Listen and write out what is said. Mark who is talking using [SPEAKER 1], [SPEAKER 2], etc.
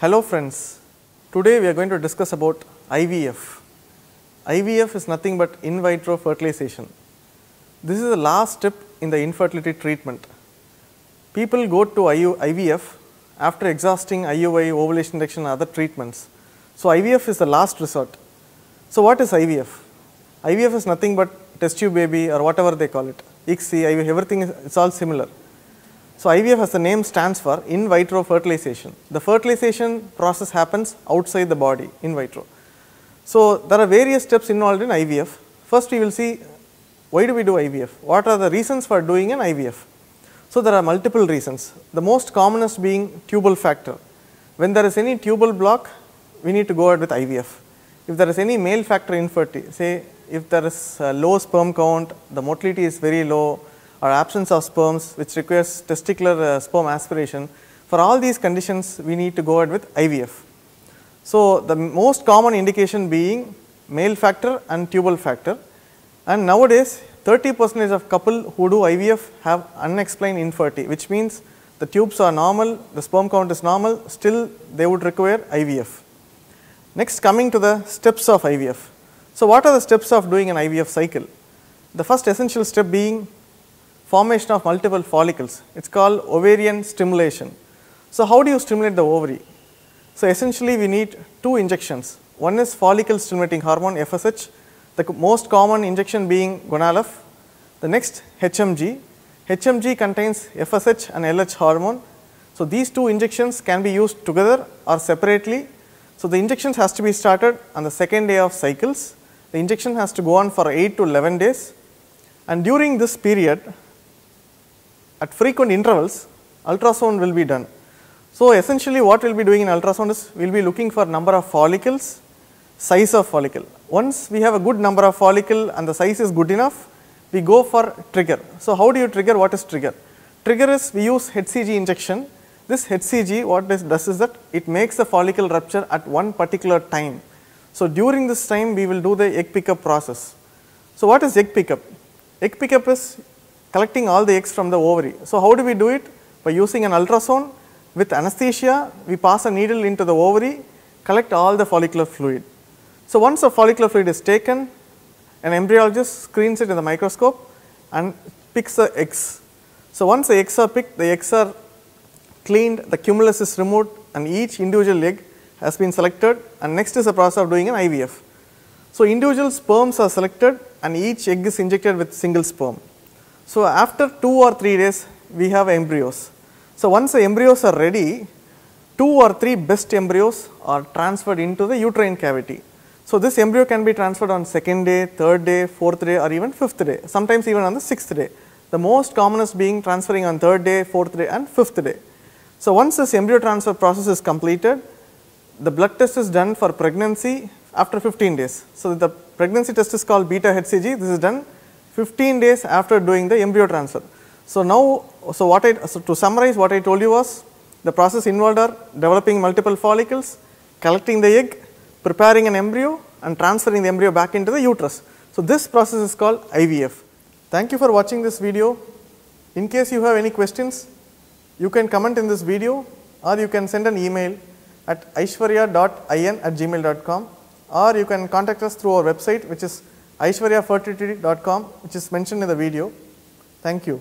[SPEAKER 1] Hello friends, today we are going to discuss about IVF. IVF is nothing but in vitro fertilization. This is the last step in the infertility treatment. People go to IVF after exhausting IUI, ovulation induction and other treatments. So IVF is the last resort. So what is IVF? IVF is nothing but test tube baby or whatever they call it. ICSI, IVF, everything it's all similar. So IVF, as the name stands for, in vitro fertilization. The fertilization process happens outside the body, in vitro. So there are various steps involved in IVF. First we will see why do we do IVF? What are the reasons for doing an IVF? So there are multiple reasons. The most commonest being tubal factor. When there is any tubal block, we need to go ahead with IVF. If there is any male factor infertility, say if there is a low sperm count, the motility is very low, or absence of sperms which requires testicular sperm aspiration, for all these conditions we need to go ahead with IVF. So the most common indication being male factor and tubal factor, and nowadays 30% of couple who do IVF have unexplained infertility, which means the tubes are normal, the sperm count is normal, still they would require IVF. Next, coming to the steps of IVF. So what are the steps of doing an IVF cycle? The first essential step being formation of multiple follicles. It's called ovarian stimulation. So how do you stimulate the ovary? So essentially we need two injections. One is follicle stimulating hormone, FSH, the most common injection being Gonal-f. The next, HMG. HMG contains FSH and LH hormone. So these two injections can be used together or separately. So the injections has to be started on the second day of cycles. The injection has to go on for 8 to 11 days. And during this period, at frequent intervals, ultrasound will be done. So essentially what we will be doing in ultrasound is we will be looking for number of follicles, size of follicle. Once we have a good number of follicle and the size is good enough, we go for trigger. So how do you trigger? What is trigger? Trigger is we use HCG injection. This HCG what it does is that it makes the follicle rupture at one particular time. So during this time we will do the egg pickup process. So what is egg pickup? Egg pickup is collecting all the eggs from the ovary. So how do we do it? By using an ultrasound with anesthesia, we pass a needle into the ovary, collect all the follicular fluid. So once the follicular fluid is taken, an embryologist screens it in the microscope and picks the eggs. So once the eggs are picked, the eggs are cleaned, the cumulus is removed and each individual egg has been selected, and next is the process of doing an IVF. So individual sperms are selected and each egg is injected with single sperm. So after 2 or 3 days we have embryos. So once the embryos are ready, 2 or 3 best embryos are transferred into the uterine cavity. So this embryo can be transferred on 2nd day, 3rd day, 4th day or even 5th day, sometimes even on the 6th day. The most commonest being transferring on 3rd day, 4th day and 5th day. So once this embryo transfer process is completed, the blood test is done for pregnancy after 15 days. So the pregnancy test is called beta HCG. This is done 15 days after doing the embryo transfer. So now, to summarize what I told you was, the process involved are developing multiple follicles, collecting the egg, preparing an embryo and transferring the embryo back into the uterus. So this process is called IVF. Thank you for watching this video. In case you have any questions, you can comment in this video or you can send an email at aishwarya.in@gmail.com, or you can contact us through our website, which is aishwaryafertility.com, which is mentioned in the video. Thank you.